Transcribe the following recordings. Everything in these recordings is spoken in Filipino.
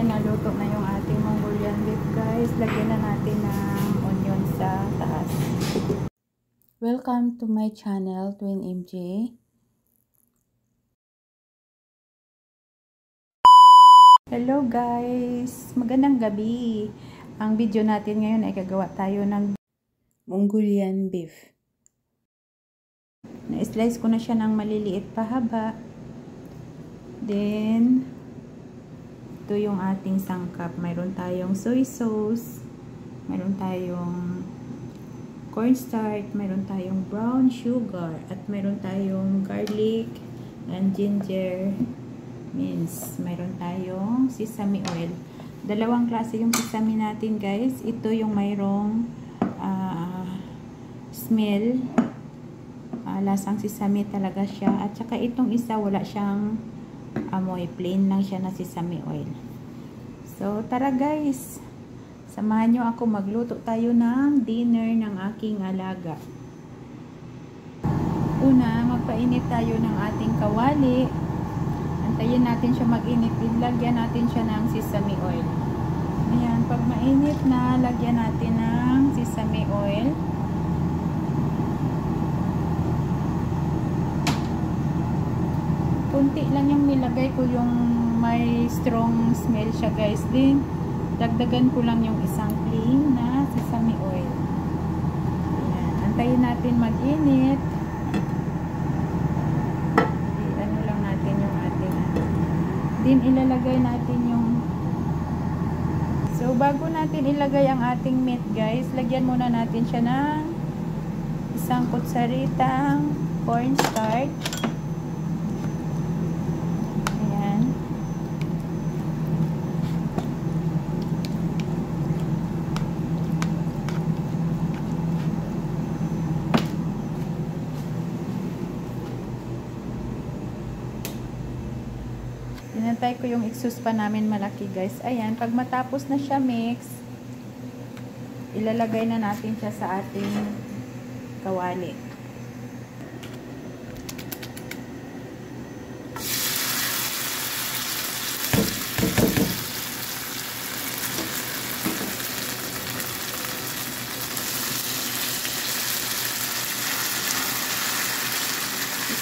naluto na yung ating Mongolian beef guys. Lagyan na natin ng onion sa taas. Welcome to my channel, Twin MJ. Hello guys! Magandang gabi! Ang video natin ngayon ay gagawa tayo ng Mongolian beef. Na-slice ko na siya ng maliliit pahaba. Then, ito yung ating sangkap. Mayroon tayong soy sauce, mayroon tayong cornstarch, mayroon tayong brown sugar, at mayroon tayong garlic and ginger mince. Mayroon tayong sesame oil. Dalawang klase yung sesame natin guys. Ito yung mayroong smell, lasang sesame talaga siya. At saka itong isa wala siyang amoy, plain lang siya na sesame oil. So tara guys, samahan nyo ako, magluto tayo ng dinner ng aking alaga. Una, magpainit tayo ng ating kawali. Antayin natin siya mag-init, lagyan natin siya ng sesame oil. Ayan, pag mainit na, lagyan natin ng sesame oil. Kunti lang yung nilagay ko, yung may strong smell siya guys. Then dagdagan ko lang yung isang plain na sesame oil. Ayan, antayin natin mag-init. Ano lang natin yung ating din ilalagay natin yung bago natin ilagay ang ating meat guys, lagyan muna natin siya ng isang kutsaritang cornstarch. Inantay ko yung exhaust pa namin malaki guys. Ayan, pag matapos na siya mix, ilalagay na natin siya sa ating kawali.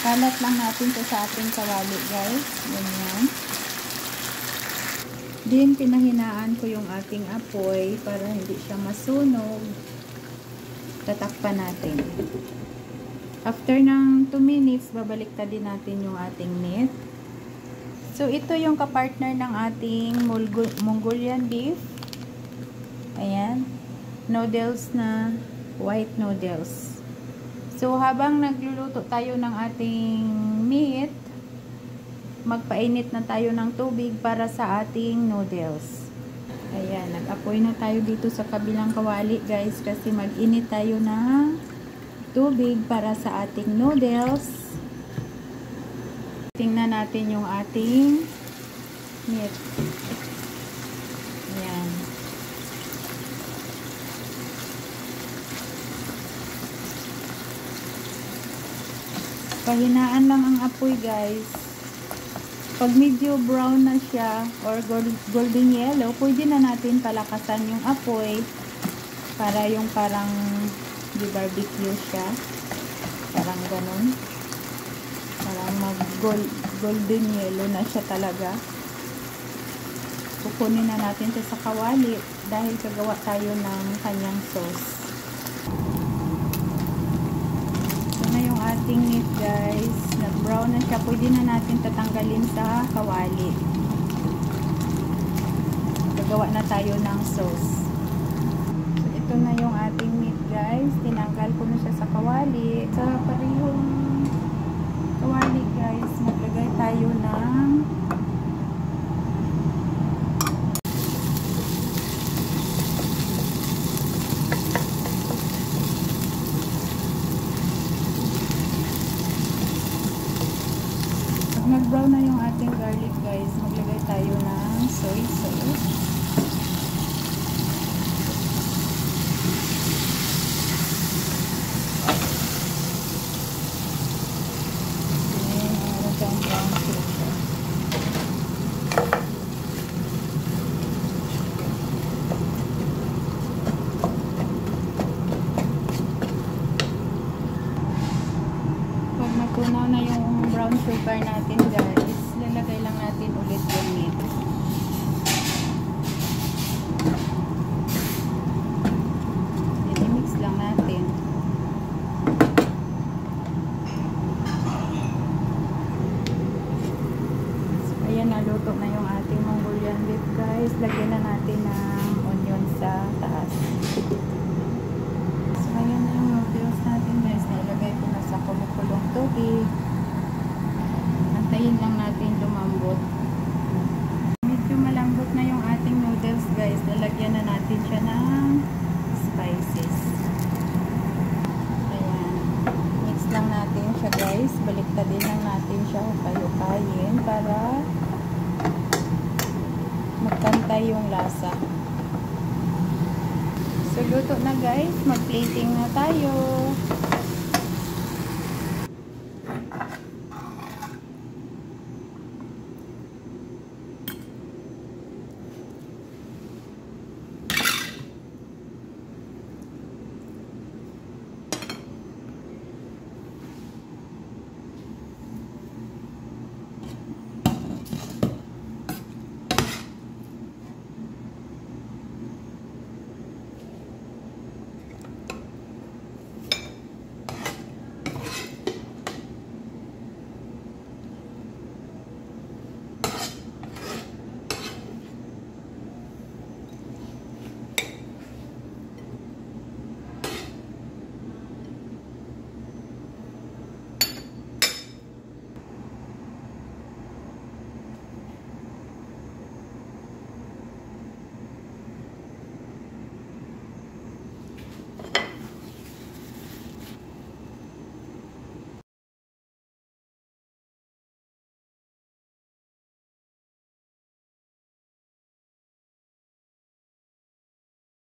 Ikalat lang natin siya sa ating kawali guys. Ganyan. Din pinahinaan ko yung ating apoy para hindi siya masunog. Tatakpan natin. After ng 2 minutes, babaliktad din natin yung ating meat. So ito yung kapartner ng ating Mongolian beef. Ayan. Noodles na white noodles. So habang nagluluto tayo ng ating meat, magpainit na tayo ng tubig para sa ating noodles. Ayan, nag-apoy na tayo dito sa kabilang kawali guys, kasi mag-init tayo ng tubig para sa ating noodles. Tingnan natin yung ating meat. Ayan. Pahinaan lang ang apoy guys. Pag medyo brown na siya or golden yellow, pwede na natin palakasan yung apoy para yung parang di-barbecue siya. Parang ganun. Parang mag-golden yellow na siya talaga. Kukunin na natin siya sa kawali dahil gagawa tayo ng kanyang sauce. Yung ating meat guys, nag-brown na siya, pwede na natin tatanggalin sa kawali. Gagawa na tayo ng sauce. So ito na yung ating meat guys, tinanggal ko na siya sa kawali. Sa parehong kawali guys, maglagay tayo ng nag-brown na yung ating garlic guys, maglagay tayo ng soy sauce. Then, meron tayong brown sugar. sidebar natin guys, lalagay lang natin ulit yung meat. I-mix lang natin. So, ayan, naluto na yung ating Mongolian beef guys. Lagyan na natin ng onion sa taas. So, ayan na yung noodles natin guys. Nailagay ko na sa kumukulong tubig. Antayin lang natin lumambot. Medyo malambot na yung ating noodles guys. Lalagyan na natin siya ng spices. Ayan. Mix lang natin siya guys. Baliktadin lang natin siya hukay-hukayin para magpantay yung lasa. So, luto na guys. Mag-plating na tayo.